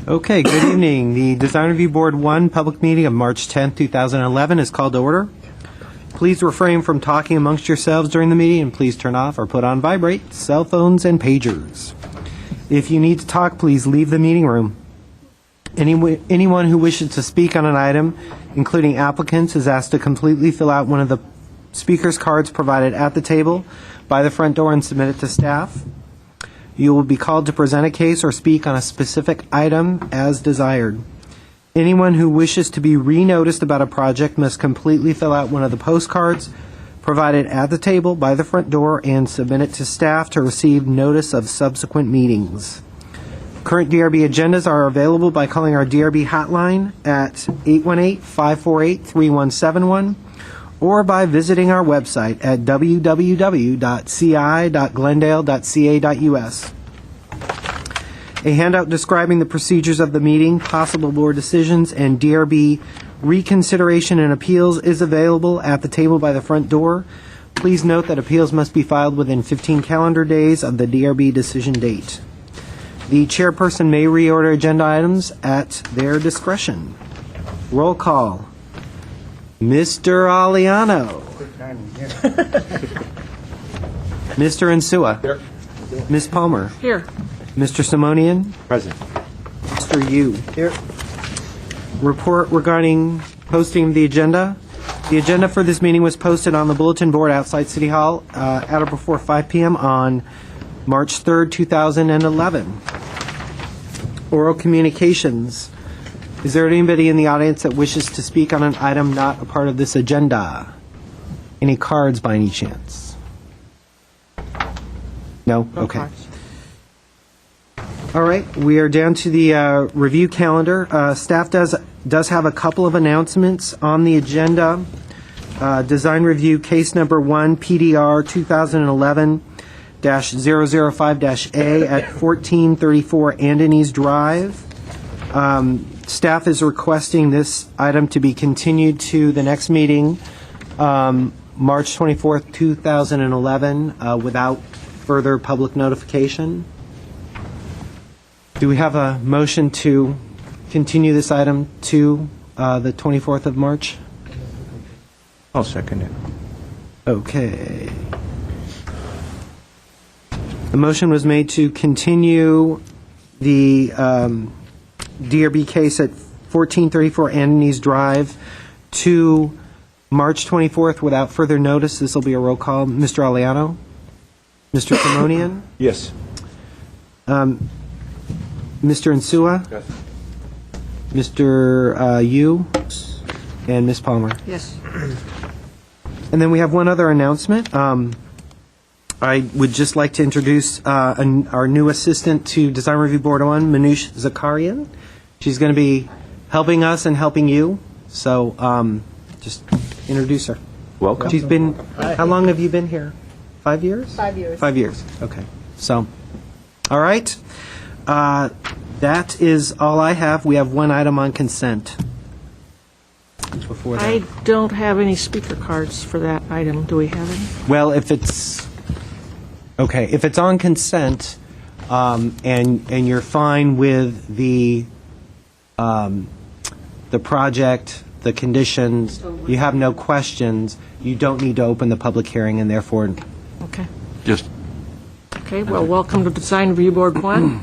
Okay, good evening. The Design Review Board 1 public meeting of March 10th, 2011 is called to order. Please refrain from talking amongst yourselves during the meeting, and please turn off or put on vibrate cell phones and pagers. If you need to talk, please leave the meeting room. Anyone who wishes to speak on an item, including applicants, is asked to completely fill out one of the speaker's cards provided at the table by the front door and submit it to staff. You will be called to present a case or speak on a specific item as desired. Anyone who wishes to be re-noticed about a project must completely fill out one of the postcards provided at the table by the front door and submit it to staff to receive notice of subsequent meetings. Current DRB agendas are available by calling our DRB hotline at 818-548-3171 or by visiting our website at www.ci.glendale.ca.us. A handout describing the procedures of the meeting, possible board decisions, and DRB reconsideration and appeals is available at the table by the front door. Please note that appeals must be filed within 15 calendar days of the DRB decision date. The chairperson may reorder agenda items at their discretion. Roll call. Mr. Aliano. Mr. Insua. Here. Ms. Palmer. Here. Mr. Simonian. Present. Mr. Yu. Here. Report regarding posting the agenda. The agenda for this meeting was posted on the bulletin board outside City Hall at or before 5 p.m. on March 3rd, 2011. Oral communications. Is there anybody in the audience that wishes to speak on an item not a part of this agenda? Any cards by any chance? No? Okay. All right, we are down to the review calendar. Staff does have a couple of announcements on the agenda. Design review case number 1, PDR 2011-005-A at 1434 Andanese Drive. Staff is requesting this item to be continued to the next meeting, March 24th, 2011, without further public notification. Do we have a motion to continue this item to the 24th of March? I'll second it. Okay. The motion was made to continue the DRB case at 1434 Andanese Drive to March 24th without further notice. This will be a roll call. Mr. Aliano? Mr. Simonian? Yes. Mr. Insua? Yes. Mr. Yu? And Ms. Palmer? Yes. And then we have one other announcement. I would just like to introduce our new assistant to Design Review Board 1, Manoush Zakarian. She's going to be helping us and helping you. So just introduce her. Welcome. She's been, how long have you been here? 5 years? 5 years. 5 years, okay. So, all right. That is all I have. We have one item on consent. Before that. I don't have any speaker cards for that item. Do we have any? Well, if it's on consent, and you're fine with the project, the conditions, you have no questions, you don't need to open the public hearing, and therefore. Okay. Just. Okay, well, welcome to Design Review Board 1.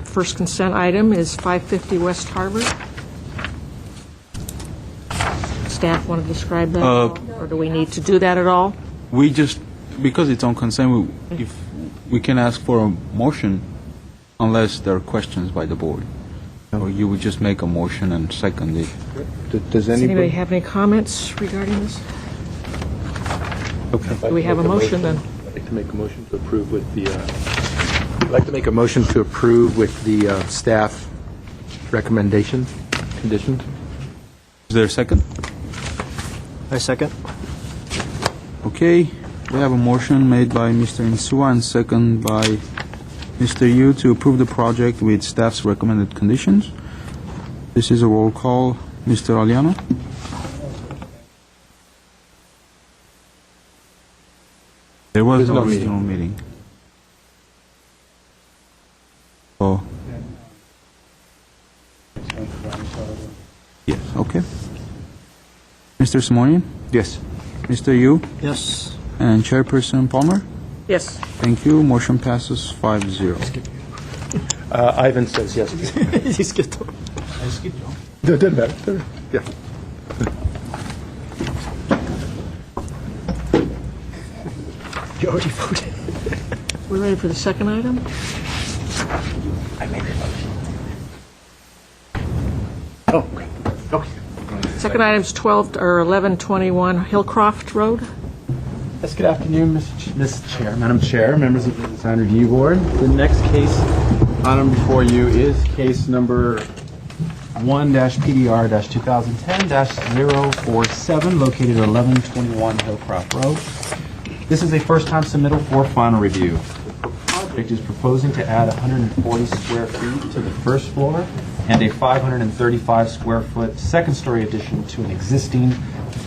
First consent item is 550 West Harbor. Staff want to describe that at all? Or do we need to do that at all? We just, because it's on consent, if we can ask for a motion unless there are questions by the board. Or you would just make a motion and second it. Does Anybody have any comments regarding this? Okay. Do we have a motion then? I'd like to make a motion to approve with the, I'd like to make a motion to approve with the staff recommendation, conditions. Is there a second? I second. Okay, we have a motion made by Mr. Insua and second by Mr. Yu to approve the project with staff's recommended conditions. This is a roll call. Mr. Aliano? There was no original meeting. Oh. Mr. Simonian, Yes. Mr. Yu, Yes. and Chairperson Palmer. Yes. Thank you. Motion passes 5-0. Ivan says yes. No, it doesn't matter. Yeah. You already voted. We're ready for the second item? I made the motion. Oh, okay. Okay. Second item's 1121 Hillcroft Road. Yes, good afternoon, Mr. Chair, Madam Chair, members of the Design Review Board. The next case item before you is case number 1-PDR-2010-047, located at 1121 Hillcroft Road. This is a first-time submittal for final review. The project is proposing to add 140 square feet to the first floor and a 535 square foot second-story addition to an existing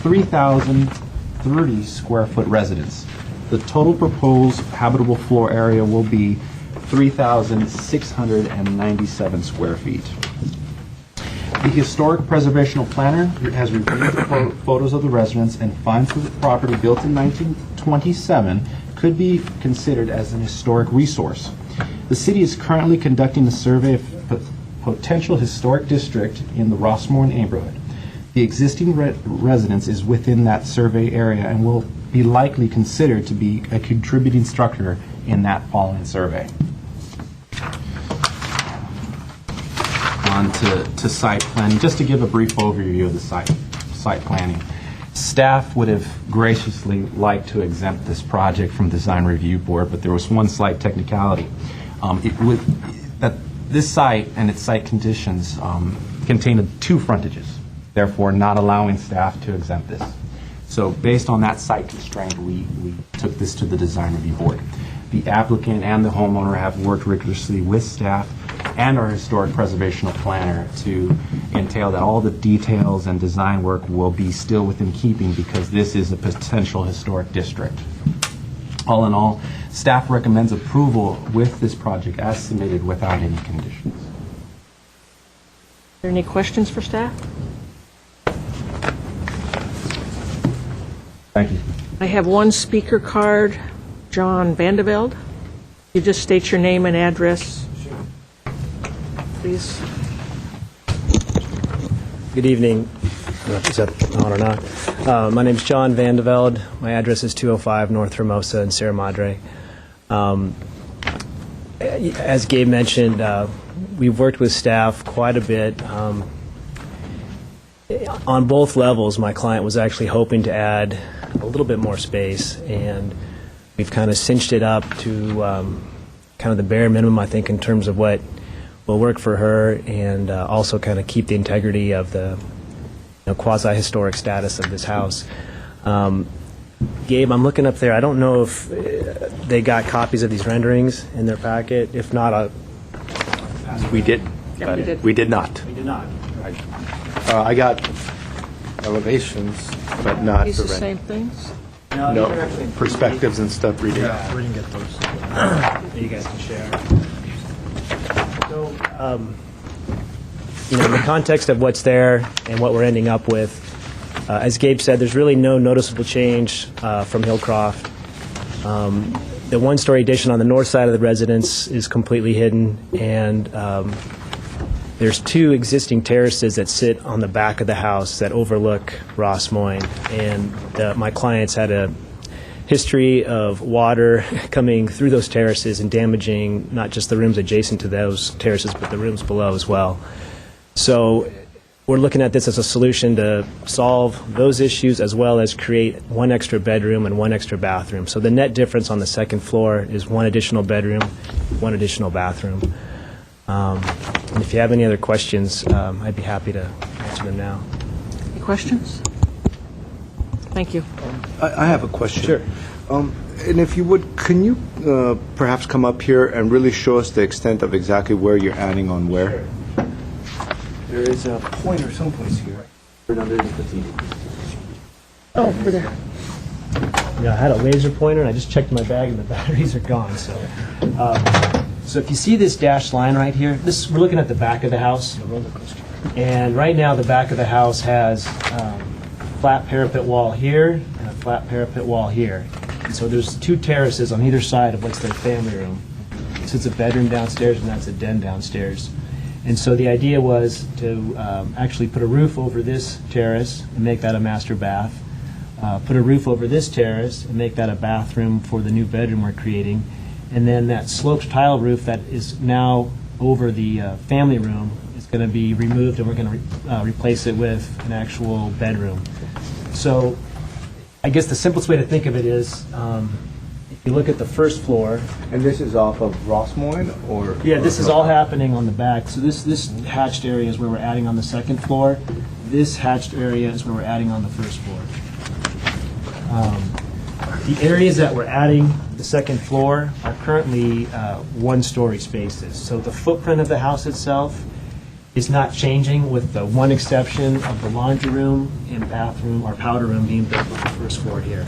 3,030 square foot residence. The total proposed habitable floor area will be 3,697 square feet. The Historic Preservational Planner has reviewed the photos of the residence and finds that the property built in 1927 could be considered as an historic resource. The city is currently conducting a survey of potential historic district in the Rossmore neighborhood. The existing residence is within that survey area and will be likely considered to be a contributing structure in that following survey. On to site planning. Just to give a brief overview of the site planning. Staff would have graciously liked to exempt this project from Design Review Board, but there was one slight technicality. This site and its site conditions contain two frontages, therefore not allowing staff to exempt this. So based on that site constraint, we took this to the Design Review Board. The applicant and the homeowner have worked rigorously with staff and our historic preservational planner to entail that all the details and design work will be still within keeping because this is a potential historic district. All in all, staff recommends approval with this project as submitted without any conditions. Are there any questions for staff? Thank you. I have one speaker card, John Vandeveld. You just state your name and address, please. Good evening. Is that on or not? My name is John Vandeveld. My address is 205 North Hermosa in Sierra Madre. As Gabe mentioned, we've worked with staff quite a bit. On both levels, my client was actually hoping to add a little bit more space, and we've kind of cinched it up to kind of the bare minimum, I think, in terms of what will work for her, and also kind of keep the integrity of the quasi-historic status of this house. Gabe, I'm looking up there. I don't know if they got copies of these renderings in their packet. If not, We did. Yeah, we did. We did not. we did not. I got elevations, but not These the the same rent. things? No, perspectives and stuff reading. We didn't get those. You guys can share. So, in the context of what's there and what we're ending up with, as Gabe said, there's really no noticeable change from Hillcroft. The one-story addition on the north side of the residence is completely hidden, and there's two existing terraces that sit on the back of the house that overlook Ross Moyne, and my clients had a history of water coming through those terraces and damaging not just the rooms adjacent to those terraces, but the rooms below as well. So we're looking at this as a solution to solve those issues as well as create one extra bedroom and one extra bathroom. So the net difference on the second floor is one additional bedroom, one additional bathroom. And if you have any other questions, I'd be happy to answer them now. Any questions? Thank you. I have a question. Sure. And if you would, can you perhaps come up here and really show us the extent of exactly where you're adding on where? There is a pointer someplace here. Underneath the TV. Oh, over there. Yeah, I had a laser pointer, and I just checked my bag, and the batteries are gone. So if you see this dashed line right here, we're looking at the back of the house. And right now, the back of the house has flat parapet wall here and a flat parapet wall here. And so there's 2 terraces on either side of what's their family room. So it's a bedroom downstairs and that's a den downstairs. And so the idea was to actually put a roof over this terrace and make that a master bath. Put a roof over this terrace and make that a bathroom for the new bedroom we're creating. And then that sloped tile roof that is now over the family room is going to be removed, and we're going to replace it with an actual bedroom. So I guess the simplest way to think of it is, if you look at the first floor, And this is off of Rossmoyne, or? yeah, this is all happening on the back. So this hatched area is where we're adding on the second floor. This hatched area is where we're adding on the first floor. The areas that we're adding the second floor are currently 1-story spaces. So the footprint of the house itself is not changing, with the one exception of the laundry room and bathroom or powder room being built on the first floor here.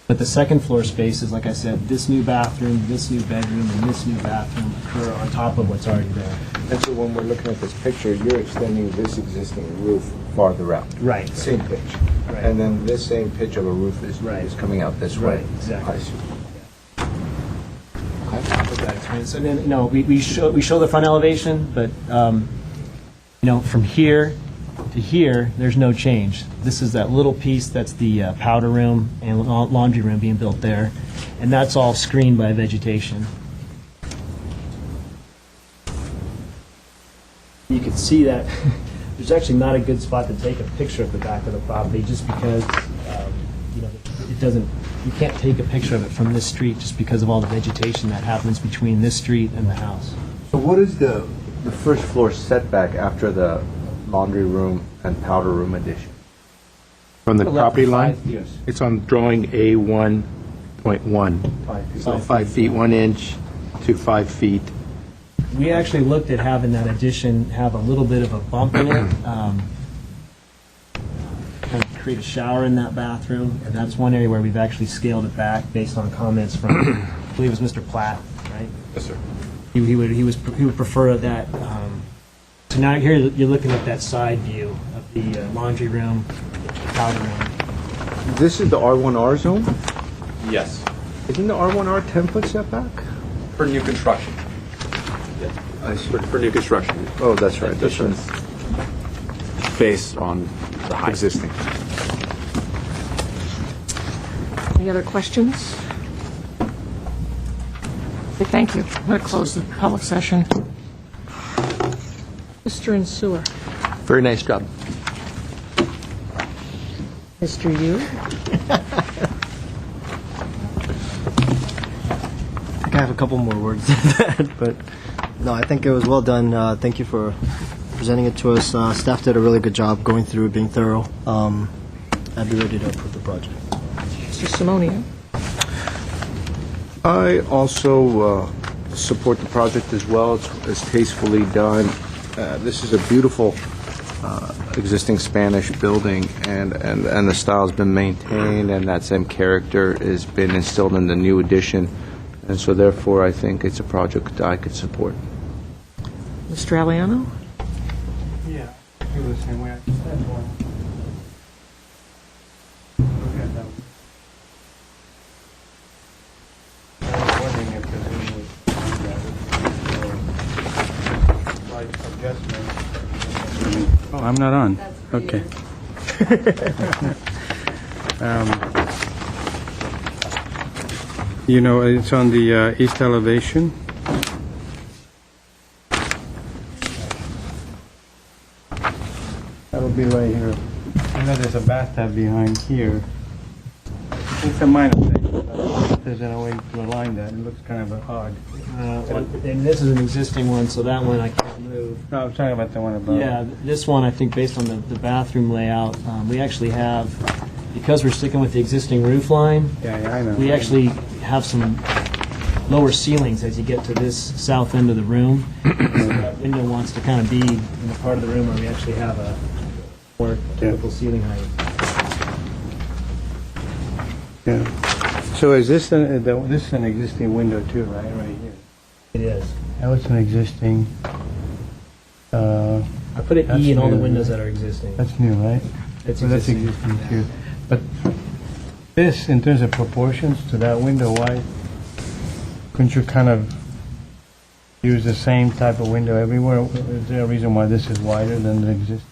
But the second floor spaces, like I said, this new bathroom, this new bedroom, and this new bathroom occur on top of what's already there. And so when we're looking at this picture, you're extending this existing roof farther out. Right. Same pitch. Right. And then this same pitch of a roof is Right. is coming out this way. Right, exactly. I see. With that experience. And then, we show the front elevation, but, from here to here, there's no change. This is that little piece that's the powder room and laundry room being built there, and that's all screened by vegetation. You can see that there's actually not a good spot to take a picture of the back of the property, just because, it doesn't, you can't take a picture of it from this street just because of all the vegetation that happens between this street and the house. So what is the first floor setback after the laundry room and powder room addition? From the property line? Yes. It's on drawing A1.1. 5 feet. So 5 feet, 1 inch to 5 feet. We actually looked at having that addition have a little bit of a bump in it, kind of create a shower in that bathroom, and that's one area where we've actually scaled it back based on comments from, I believe it was Mr. Platt, right? Yes, sir. He would prefer that. So now here you're looking at that side view of the laundry room, powder room. This is the R1R zone? Yes, Isn't the R1R 10-foot setback? for new construction. I see. For new construction. Oh, that's right, that's right. Based on the height. Existing. Any other questions? Okay, thank you. I'm going to close the public session. Mr. Insua. Very nice job. Mr. Yu. I think I have a couple more words than that, but no, I think it was well done. Thank you for presenting it to us. Staff did a really good job going through it, being thorough. I'd be ready to approve the project. Mr. Simonia. I also support the project as well. It's tastefully done. This is a beautiful existing Spanish building, and the style's been maintained, and that same character has been instilled in the new addition. And so therefore, I think it's a project I could support. Mr. Aliano. Yeah, I feel the same way. I just had one. Look at them. I was wondering if there's any way to do that with slight adjustment. Oh, I'm not on. Okay. It's on the east elevation. That'll be right here. I know there's a bathtub behind here. It's a minor thing. But if there's no way to align that, it looks kind of odd. And this is an existing one, so that one I can't move. No, I'm talking about the one above. Yeah, this one, I think, based on the bathroom layout, we actually have, because we're sticking with the existing roof line, Yeah, I know. we actually have some lower ceilings as you get to this south end of the room. So that window wants to kind of be in the part of the room where we actually have a more typical ceiling height. Yeah. So is this, this is an existing window too, right here? It is. That was an existing, I put an That's E in all the new. windows that are existing. that's new, right? It's Well, that's existing. existing too. But this, in terms of proportions to that window, why couldn't you kind of use the same type of window everywhere? Is there a reason why this is wider than the existing?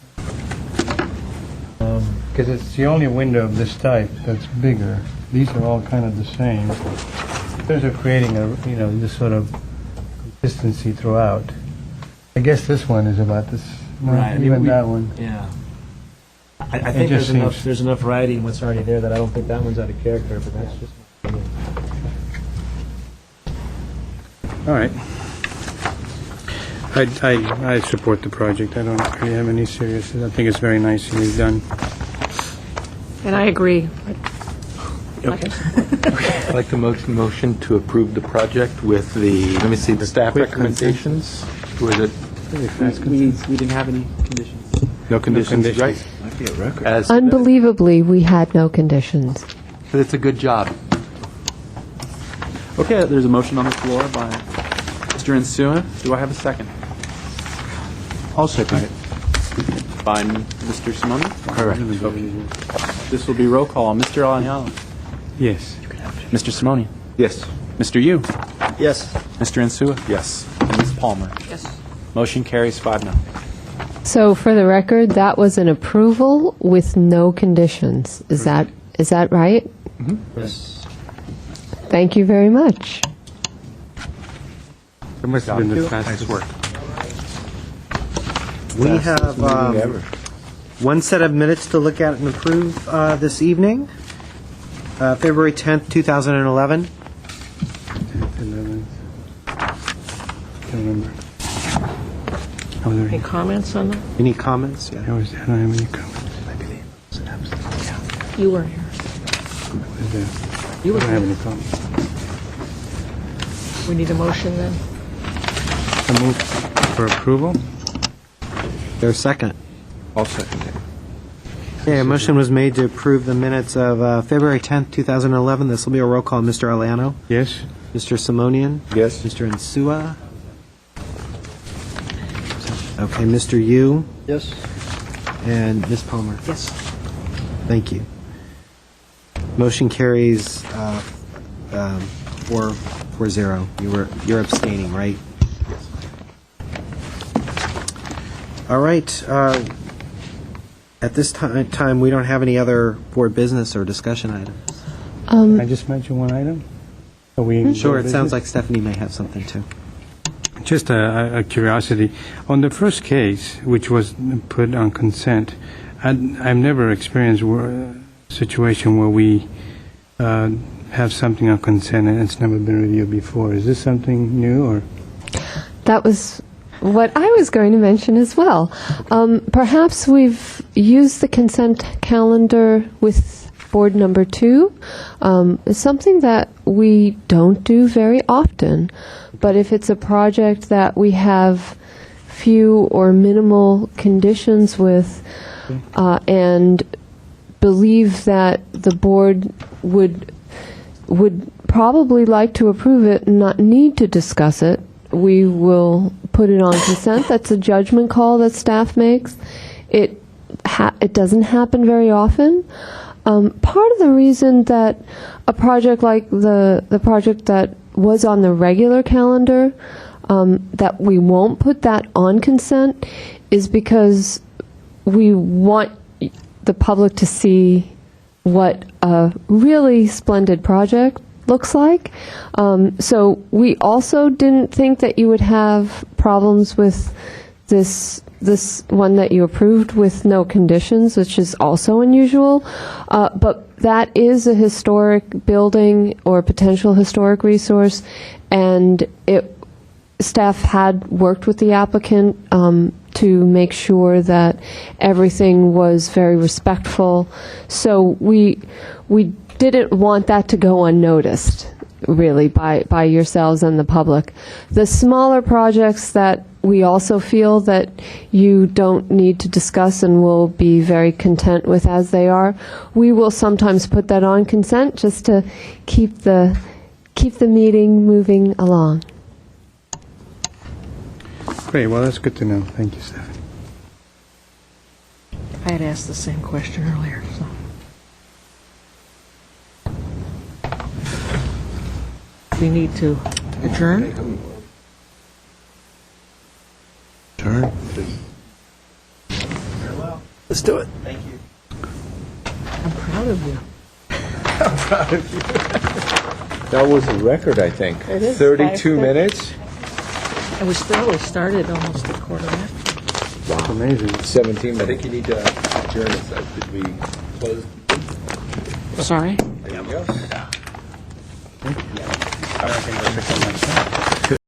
Because it's the only window of this type that's bigger. These are all kind of the same. In terms of creating this sort of consistency throughout. I guess this one is about this, no, Right, I mean, even we- that one. Yeah. I think just there's enough variety in what's already there that I don't think that one's out of character, but that's just. All right. I support the project. I don't really have any serious, I think it's very nicely done. And I agree. I'd like to motion to approve the project with the, let me see, the staff recommendations. Was it We didn't have any conditions. no conditions, conditions. right? As, Unbelievably, we had no conditions. but it's a good job. Okay, there's a motion on the floor by Mr. Insua. Do I have a second? I'll second it. By Mr. Simone. Correct. This will be roll call. Mr. Aliano. Yes. Mr. Simone. Yes. Mr. Yu. Yes. Mr. Insua. Yes. And Ms. Palmer. Yes. Motion carries 5-0. So for the record, that was an approval with no conditions. Is that right? Yes. Thank you very much. That must have been the fastest. Nice work. We have one set of minutes to look at and approve this evening. February 10th, 2011. 11. Can't remember. I was Any already, comments on that? Any comments? Yeah. I don't have any comments. You were here. Was there? You I were don't have here. any comments. We need a motion then? I move for approval. There's a second. I'll second it. Okay, a motion was made to approve the minutes of February 10th, 2011. This will be a roll call. Mr. Aliano, Yes. Mr. Simonian, Yes. Mr. Insua. Okay, Mr. Yu, Yes. and Ms. Palmer. Yes. Thank you. Motion carries 4-0. You're abstaining, right? All right. At this time, we don't have any other board business or discussion items. I just mentioned one item. Are we Sure, it business? sounds like Stephanie may have something too. Just a curiosity. On the first case, which was put on consent, I've never experienced a situation where we have something on consent and it's never been reviewed before. Is this something new or? That was what I was going to mention as well. Perhaps we've used the consent calendar with board number 2. It's something that we don't do very often, but if it's a project that we have few or minimal conditions with and believe that the board would probably like to approve it and not need to discuss it, we will put it on consent. That's a judgment call that staff makes. It doesn't happen very often. Part of the reason that a project like the project that was on the regular calendar, that we won't put that on consent, is because we want the public to see what a really splendid project looks like. So we also didn't think that you would have problems with this one that you approved with no conditions, which is also unusual. But that is a historic building or potential historic resource, and staff had worked with the applicant to make sure that everything was very respectful. So we didn't want that to go unnoticed, really, by yourselves and the public. The smaller projects that we also feel that you don't need to discuss and will be very content with as they are, we will sometimes put that on consent just to keep the meeting moving along. Great, well, that's good to know. Thank you, Stephanie. I had asked the same question earlier, so. We need to adjourn? Turn. Let's do it. I'm proud of you. That was a record, I think. It is. 32 5:30. minutes, And we still started almost a quarter after. It's amazing. 17 I minutes. think you need to adjourn it, so did we close? Sorry? There you go.